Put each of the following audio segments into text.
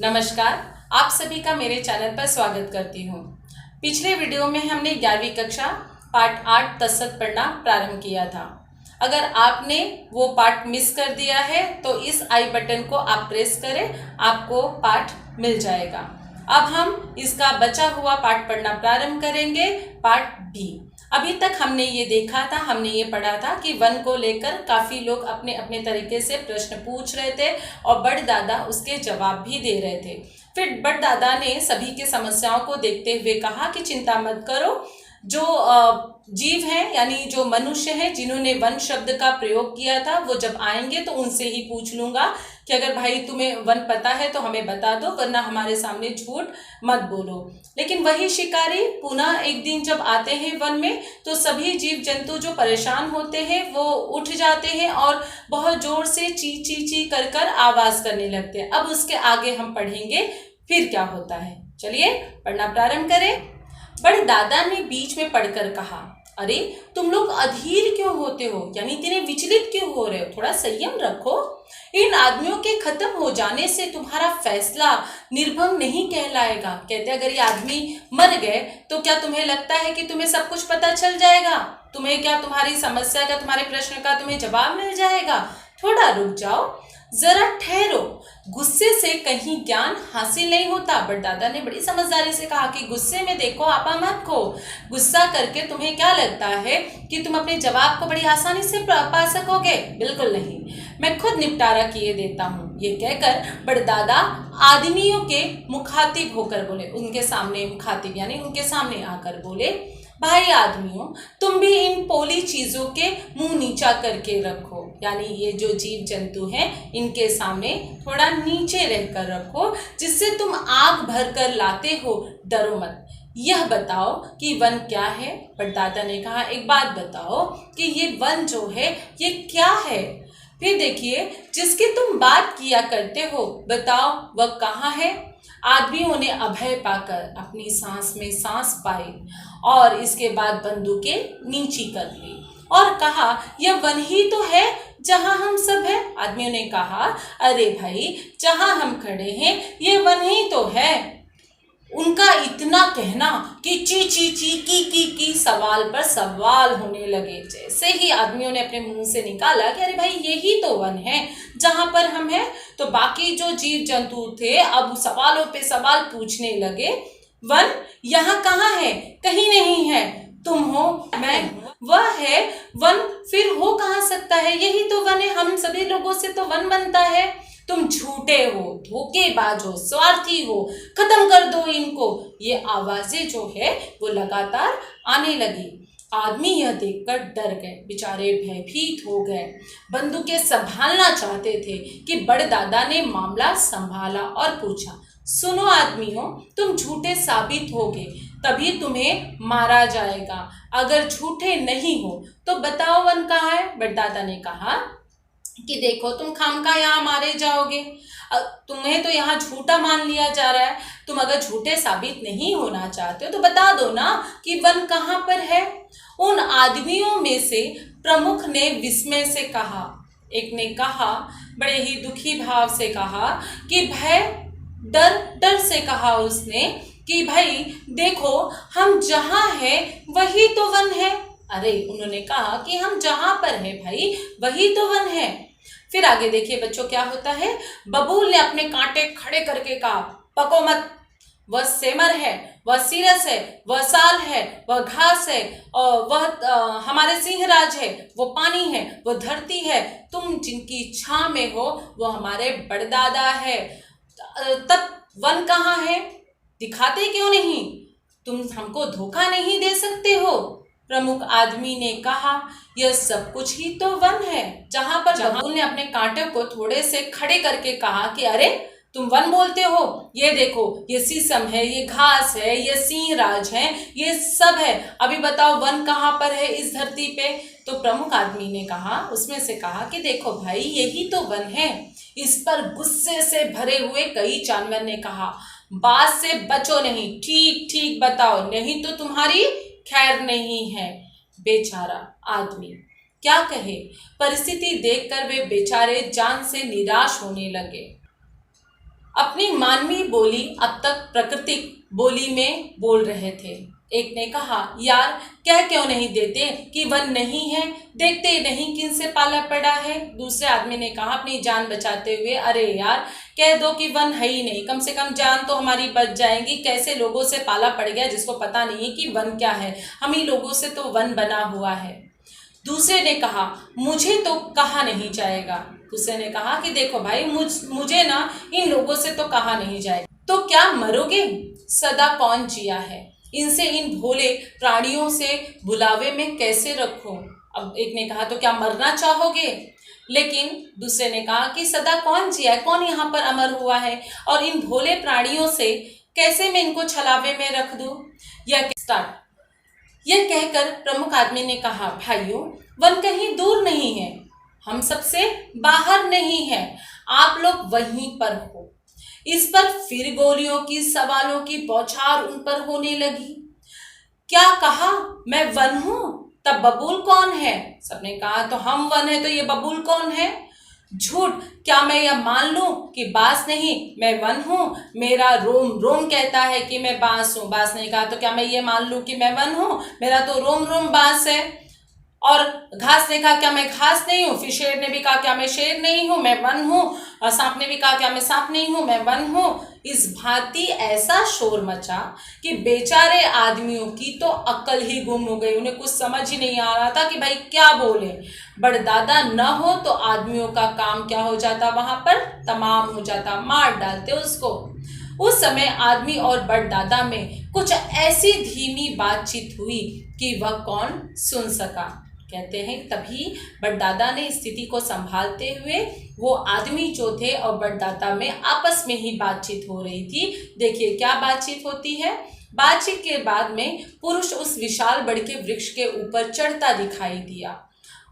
नमस्कार, आप सभी का मेरे चैनल पर स्वागत करती हूँ। पिछले वीडियो में हमने 11वीं कक्षा पाठ 8 तसक पढ़ना प्रारंभ किया था। अगर आपने वो पाठ मिस कर दिया है तो इस आई बटन को आप प्रेस करें, आपको पाठ मिल जाएगा। अब हम इसका बचा हुआ पाठ पढ़ना प्रारंभ करेंगे, पाठ बी। अभी तक हमने ये देखा था, हमने ये पढ़ा था कि वन को लेकर काफ़ी लोग अपने अपने तरीके से प्रश्न पूछ रहे थे और बड़ दादा उसके जवाब भी दे रहे थे। फिर बड़ दादा ने सभी के समस्याओं को देखते हुए कहा कि चिंता मत करो, जो जीव हैं यानी जो मनुष्य हैं जिन्होंने वन शब्द का प्रयोग किया था वो जब आएंगे तो उनसे ही पूछ लूंगा कि अगर भाई तुम्हें वन पता है तो हमें बता दो, वरना हमारे सामने झूठ मत बोलो। लेकिन वही शिकारी पुनः एक दिन जब आते हैं वन में तो सभी जीव जंतु जो परेशान होते हैं वो उठ जाते हैं और बहुत जोर से ची ची ची कर कर आवाज करने लगते हैं। अब उसके आगे हम पढ़ेंगे फिर क्या होता है। चलिए पढ़ना प्रारंभ करें। बड़े दादा ने बीच में पढ़कर कहा, अरे तुम लोग अधीर क्यों होते हो, यानी इतने विचलित क्यों हो रहे हो, थोड़ा संयम रखो। इन आदमियों के खत्म हो जाने से तुम्हारा फैसला निर्भंग नहीं कहलाएगा। कहते अगर ये आदमी मर गए तो क्या तुम्हें लगता है कि तुम्हें सब कुछ पता चल जाएगा? तुम्हें क्या तुम्हारी समस्या का, तुम्हारे प्रश्न का तुम्हें जवाब मिल जाएगा? थोड़ा रुक जाओ, जरा ठहरो। गुस्से से कहीं ज्ञान हासिल नहीं होता। बट दादा ने बड़ी समझदारी से कहा कि गुस्से में देखो आपा मत खो। गुस्सा करके तुम्हें क्या लगता है कि तुम अपने जवाब को बड़ी आसानी से पा सकोगे? बिल्कुल नहीं, मैं खुद निपटारा किए देता हूँ। ये कहकर बड़ दादा आदमियों के मुखातिब होकर बोले, उनके सामने मुखातिब यानी उनके सामने आकर बोले, भाई आदमियों, तुम भी इन पोली चीजों के मुंह नीचा करके रखो, यानी ये जो जीव जंतु हैं इनके सामने थोड़ा नीचे रहकर रखो, जिससे तुम आग भर कर लाते हो, डरो मत। यह बताओ कि वन क्या है? पर दादा ने कहा, एक बात बताओ कि ये वन जो है ये क्या है? फिर देखिए, जिसकी तुम बात किया करते हो, बताओ वह कहाँ है? आदमियों ने अभय पाकर अपनी सांस में सांस पाई और इसके बाद बंदूकें नीची कर ली और कहा, यह वन ही तो है जहां हम सब हैं। आदमियों ने कहा, अरे भाई, जहां हम खड़े हैं ये वन ही तो है। उनका इतना कहना कि ची ची ची की सवाल पर सवाल होने लगे। जैसे ही आदमियों ने अपने मुंह से निकाला कि अरे भाई यही तो वन है जहां पर हम हैं, तो बाकी जो जीव जंतु थे अब सवालों पे सवाल पूछने लगे। वन यहाँ कहाँ है? कहीं नहीं है। तुम हो, मैं हूँ, वह है। वन फिर हो कहाँ सकता है? यही तो वन है। हम सभी लोगों से तो वन बनता है। तुम झूठे हो, धोखेबाज हो, स्वार्थी हो, खत्म कर दो इनको। ये आवाजें जो है वो लगातार आने लगी। आदमी यह देखकर डर गए, बेचारे भयभीत हो गए। बंदूकें संभालना चाहते थे कि बड़ दादा ने मामला संभाला और पूछा, सुनो आदमियों, तुम झूठे साबित होगे तभी तुम्हें मारा जाएगा। अगर झूठे नहीं हो तो बताओ वन कहाँ है? बड़ दादा ने कहा कि देखो, तुम खामखा यहाँ मारे जाओगे। तुम्हें तो यहाँ झूठा मान लिया जा रहा है। तुम अगर झूठे साबित नहीं होना चाहते हो तो बता दो ना कि वन कहाँ पर है। उन आदमियों में से प्रमुख ने विस्मय से कहा, एक ने कहा, बड़े ही दुखी भाव से कहा कि भय, डर डर से कहा उसने कि भाई देखो, हम जहाँ हैं वही तो वन है। अरे उन्होंने कहा कि हम जहां पर हैं भाई वही तो वन है। फिर आगे देखिए बच्चों क्या होता है। बबूल ने अपने कांटे खड़े करके कहा, पको मत, वह सेमर है, वह सीरस है, वह साल है, वह घास है, और वह हमारे सिंहराज है, वो पानी है, वो धरती है। तुम जिनकी छां में हो वो हमारे बड़दादा है। तब वन कहाँ है? दिखाते क्यों नहीं? तुम हमको धोखा नहीं दे सकते हो। प्रमुख आदमी ने कहा, यह सब कुछ ही तो वन है। जहां पर बबूल ने अपने कांटे को थोड़े से खड़े करके कहा कि अरे तुम वन बोलते हो, ये देखो, ये शीशम है, ये घास है, ये सिंहराज है, ये सब है। अभी बताओ वन कहाँ पर है इस धरती पे? तो प्रमुख आदमी ने कहा, उसमें से कहा कि देखो भाई, यही तो वन है। इस पर गुस्से से भरे हुए कई जानवर ने कहा, बात से बचो नहीं, ठीक ठीक बताओ, नहीं तो तुम्हारी खैर नहीं है। बेचारा आदमी क्या कहे। परिस्थिति देखकर वे बेचारे जान से निराश होने लगे। अपनी मानवीय बोली अब तक प्राकृतिक बोली में बोल रहे थे। एक ने कहा, यार कह क्यों नहीं देते कि वन नहीं है, देखते नहीं किन से पाला पड़ा है। दूसरे आदमी ने कहा अपनी जान बचाते हुए, अरे यार कह दो कि वन है ही नहीं, कम से कम जान तो हमारी बच जाएगी। कैसे लोगों से पाला पड़ गया जिसको पता नहीं कि वन क्या है, हम ही लोगों से तो वन बना हुआ है। दूसरे ने कहा, मुझे तो कहा नहीं जाएगा। दूसरे ने कहा कि देखो भाई, मुझे ना इन लोगों से तो कहा नहीं जाएगा। तो क्या मरोगे? सदा कौन जिया है, इनसे इन भोले प्राणियों से बुलावे में कैसे रखूं। अब एक ने कहा, तो क्या मरना चाहोगे? लेकिन दूसरे ने कहा कि सदा कौन जिया है, कौन यहाँ पर अमर हुआ है, और इन भोले प्राणियों से कैसे मैं इनको छलावे में रख दूं। यह कहकर प्रमुख आदमी ने कहा, भाइयों वन कहीं दूर नहीं है, हम सबसे बाहर नहीं है, आप लोग वहीं पर हो। इस पर फिर गोलियों की, सवालों की बौछार उन पर होने लगी। क्या कहा, मैं वन हूं? तब बबूल कौन है? सबने कहा, तो हम वन है तो ये बबूल कौन है? झूठ, क्या मैं यह मान लूं कि बांस नहीं, मैं वन हूं? मेरा रोम रोम कहता है कि मैं बांस हूं। बांस ने कहा, तो क्या मैं ये मान लूं कि मैं वन हूं? मेरा तो रोम रोम बांस है। और घास ने कहा, क्या मैं घास नहीं हूं? फिर शेर ने भी कहा, क्या मैं शेर नहीं हूं, मैं वन हूं। और सांप ने भी कहा, क्या मैं सांप नहीं हूं, मैं वन हूं। इस भांति ऐसा शोर मचा कि बेचारे आदमियों की तो अक्ल ही गुम हो गई। उन्हें कुछ समझ ही नहीं आ रहा था कि भाई क्या बोले। बड़दादा न हो तो आदमियों का काम क्या हो जाता, वहां पर तमाम हो जाता, मार डालते उसको। उस समय आदमी और बड़दादा में कुछ ऐसी धीमी बातचीत हुई कि वह कौन सुन सका। कहते हैं तभी बड़दादा ने स्थिति को संभालते हुए, वो आदमी जो थे और बड़दादा में आपस में ही बातचीत हो रही थी। देखिए क्या बातचीत होती है। बातचीत के बाद में पुरुष उस विशाल बड़ के वृक्ष के ऊपर चढ़ता दिखाई दिया।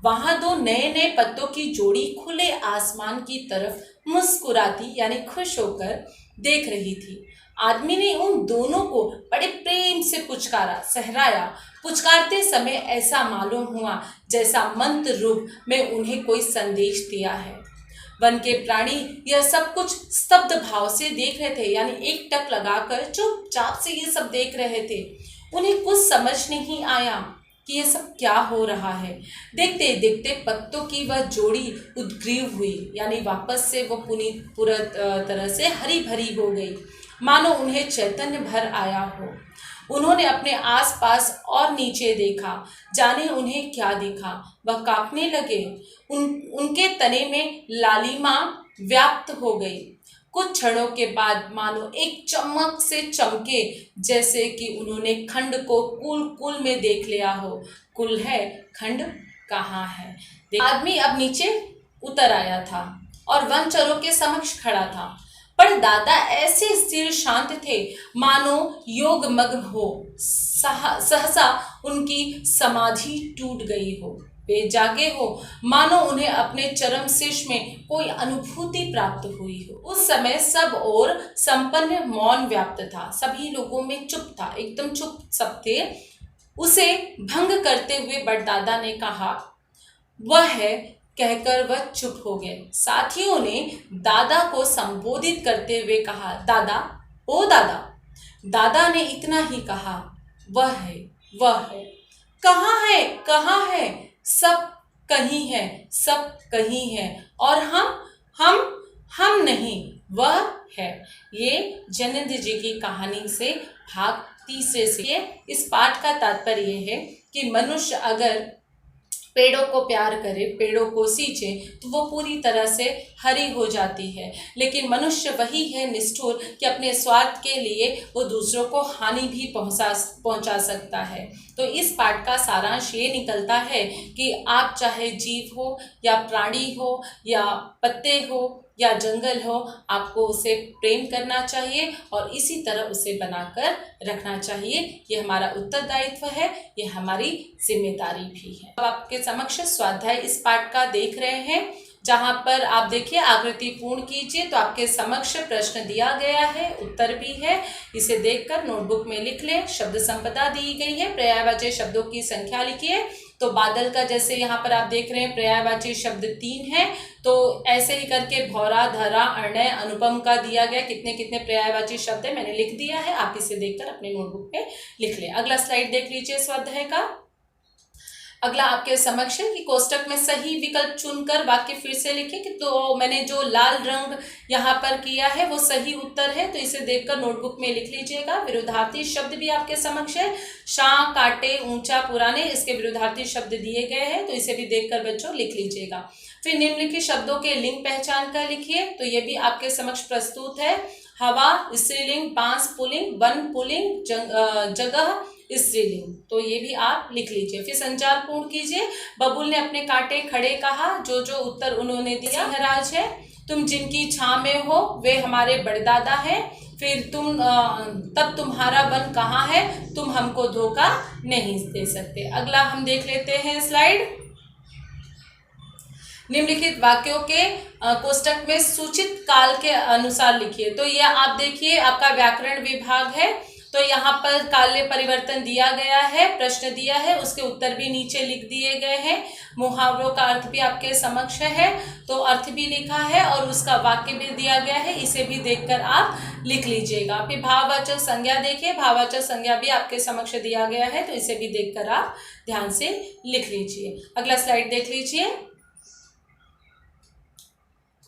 वहां दो नए नए पत्तों की जोड़ी खुले आसमान की तरफ मुस्कुराती यानी खुश होकर देख रही थी। आदमी ने उन दोनों को बड़े प्रेम से पुचकारा, सहराया। पुचकारते समय ऐसा मालूम हुआ जैसा मंत्र रूप में उन्हें कोई संदेश दिया है। वन के प्राणी यह सब कुछ स्तब्ध भाव से देख रहे थे, यानी एक टक लगाकर चुपचाप से ये सब देख रहे थे। उन्हें कुछ समझ नहीं आया कि ये सब क्या हो रहा है। देखते देखते पत्तों की वह जोड़ी उद्ग्रीव हुई, यानी वापस से वो पूरा तरह से हरी भरी हो गई, मानो उन्हें चैतन्य भर आया हो। उन्होंने अपने आसपास और नीचे देखा, जाने उन्हें क्या दिखा। वह कांपने लगे। उनके तने में लालिमा व्याप्त हो गई। कुछ क्षणों के बाद मानो एक चमक से चमके, जैसे कि उन्होंने खंड को कुल कुल में देख लिया हो। कुल है, खंड कहाँ है। आदमी अब नीचे उतर आया था और वनचरों के समक्ष खड़ा था। पर दादा ऐसे स्थिर शांत थे मानो योग मग्न हो। सहसा उनकी समाधि टूट गई हो, वे जागे हो, मानो उन्हें अपने चरम शीर्ष में कोई अनुभूति प्राप्त हुई हो। उस समय सब और संपन्न मौन व्याप्त था, सभी लोगों में चुप था, एकदम चुप सब थे। उसे भंग करते हुए बड़दादा ने कहा, वह है, कहकर वह चुप हो गए। साथियों ने दादा को संबोधित करते हुए कहा, दादा, ओ दादा। दादा ने इतना ही कहा, वह है, वह है। कहाँ है, कहाँ है? सब कहीं है, सब कहीं है। और हम नहीं, वह है। ये जैनेन्द्र जी की कहानी से भाग 3 से। इस पाठ का तात्पर्य है कि मनुष्य अगर पेड़ों को प्यार करे, पेड़ों को सींचे, तो वो पूरी तरह से हरी हो जाती है। लेकिन मनुष्य वही है निष्ठुर कि अपने स्वार्थ के लिए वो दूसरों को हानि भी पहुंचा सकता है। तो इस पाठ का सारांश ये निकलता है कि आप चाहे जीव हो या प्राणी हो या पत्ते हो या जंगल हो, आपको उसे प्रेम करना चाहिए और इसी तरह उसे बनाकर रखना चाहिए। ये हमारा उत्तरदायित्व है, ये हमारी जिम्मेदारी भी है। अब आपके समक्ष स्वाध्याय इस पाठ का देख रहे हैं, जहाँ पर आप देखिए आकृति पूर्ण कीजिए। तो आपके समक्ष प्रश्न दिया गया है, उत्तर भी है, इसे देखकर नोटबुक में लिख लें। शब्द संपदा दी गई है, पर्यायवाची शब्दों की संख्या लिखिए। तो बादल का जैसे यहाँ पर आप देख रहे हैं पर्यायवाची शब्द 3 है, तो ऐसे ही करके भौरा, धरा, अर्णय, अनुपम का दिया गया कितने कितने पर्यायवाची शब्द है मैंने लिख दिया है, आप इसे देखकर अपने नोटबुक पे लिख लें। अगला स्लाइड देख लीजिए स्वाध्याय का। अगला आपके समक्ष है कि कोष्टक में सही विकल्प चुनकर वाक्य फिर से लिखिए कि तो मैंने जो लाल रंग यहाँ पर किया है वो सही उत्तर है, तो इसे देखकर नोटबुक में लिख लीजिएगा। विरुद्धार्थी शब्द भी आपके समक्ष है, शां, कांटे, ऊंचा, पुराने, इसके विरुद्धार्थी शब्द दिए गए हैं, तो इसे भी देखकर बच्चों लिख लीजिएगा। फिर निम्नलिखित शब्दों के लिंग पहचान कर लिखिए, तो ये भी आपके समक्ष प्रस्तुत है। हवा स्त्रीलिंग, बांस पुल्लिंग, वन पुल्लिंग, जगह स्त्रीलिंग, तो ये भी आप लिख लीजिए। फिर संचार पूर्ण कीजिए। बबुल ने अपने कांटे खड़े कहा, जो जो उत्तर उन्होंने दिया। सिंहराज है, तुम जिनकी छां में हो वे हमारे बड़दादा हैं। फिर तब तुम्हारा वन कहाँ है, तुम हमको धोखा नहीं दे सकते। अगला हम देख लेते हैं स्लाइड। निम्नलिखित वाक्यों के कोष्टक में सूचित काल के अनुसार लिखिए, तो यह आप देखिए आपका व्याकरण विभाग है, तो यहाँ पर काल्य परिवर्तन दिया गया है, प्रश्न दिया है, उसके उत्तर भी नीचे लिख दिए गए हैं। मुहावरों का अर्थ भी आपके समक्ष है, तो अर्थ भी लिखा है और उसका वाक्य भी दिया गया है, इसे भी देखकर आप लिख लीजिएगा। फिर भाववाचक संज्ञा देखिए, भाववाचक संज्ञा भी आपके समक्ष दिया गया है, तो इसे भी देखकर आप ध्यान से लिख लीजिए। अगला स्लाइड देख लीजिए।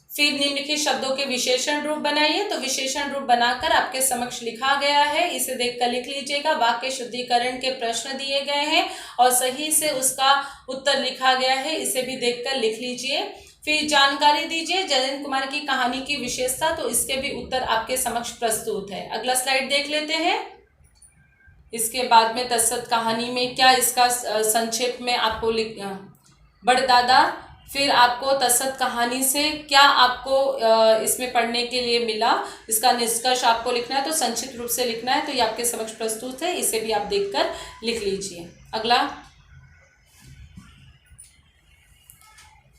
फिर निम्नलिखित शब्दों के विशेषण रूप बनाइए, तो विशेषण रूप बनाकर आपके समक्ष लिखा गया है, इसे देखकर लिख लीजिएगा। वाक्य शुद्धिकरण के प्रश्न दिए गए हैं और सही से उसका उत्तर लिखा गया है, इसे भी देखकर लिख लीजिए। फिर जानकारी दीजिए जयंत कुमार की कहानी की विशेषता, तो इसके भी उत्तर आपके समक्ष प्रस्तुत है। अगला स्लाइड देख लेते हैं। इसके बाद में तत्सत कहानी में क्या इसका संक्षेप में आपको लिखना, बड़दादा। फिर आपको तत्सत कहानी से क्या आपको इसमें पढ़ने के लिए मिला, इसका निष्कर्ष आपको लिखना है, तो संक्षिप्त रूप से लिखना है, तो ये आपके समक्ष प्रस्तुत है, इसे भी आप देखकर लिख लीजिए। अगला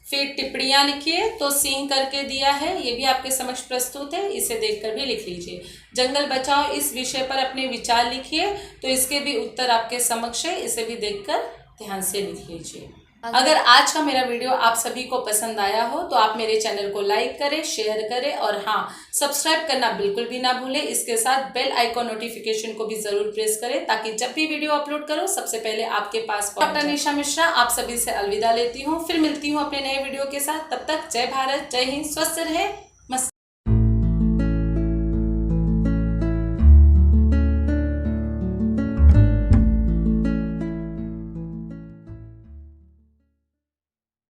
फिर टिप्पणियां लिखिए, तो सिंह करके दिया है, ये भी आपके समक्ष प्रस्तुत है, इसे देखकर भी लिख लीजिए। जंगल बचाओ इस विषय पर अपने विचार लिखिए, तो इसके भी उत्तर आपके समक्ष है, इसे भी देखकर ध्यान से लिख लीजिए। अगर आज का मेरा वीडियो आप सभी को पसंद आया हो तो आप मेरे चैनल को लाइक करें, शेयर करें और हाँ, सब्सक्राइब करना बिल्कुल भी ना भूलें। इसके साथ बेल आइकॉन नोटिफिकेशन को भी जरूर प्रेस करें, ताकि जब भी वीडियो अपलोड करो सबसे पहले आपके पास। डॉक्टर निशा मिश्रा आप सभी से अलविदा लेती हूँ, फिर मिलती हूँ अपने नए वीडियो के साथ। तब तक जय भारत, जय हिंद, स्वस्थ रहें।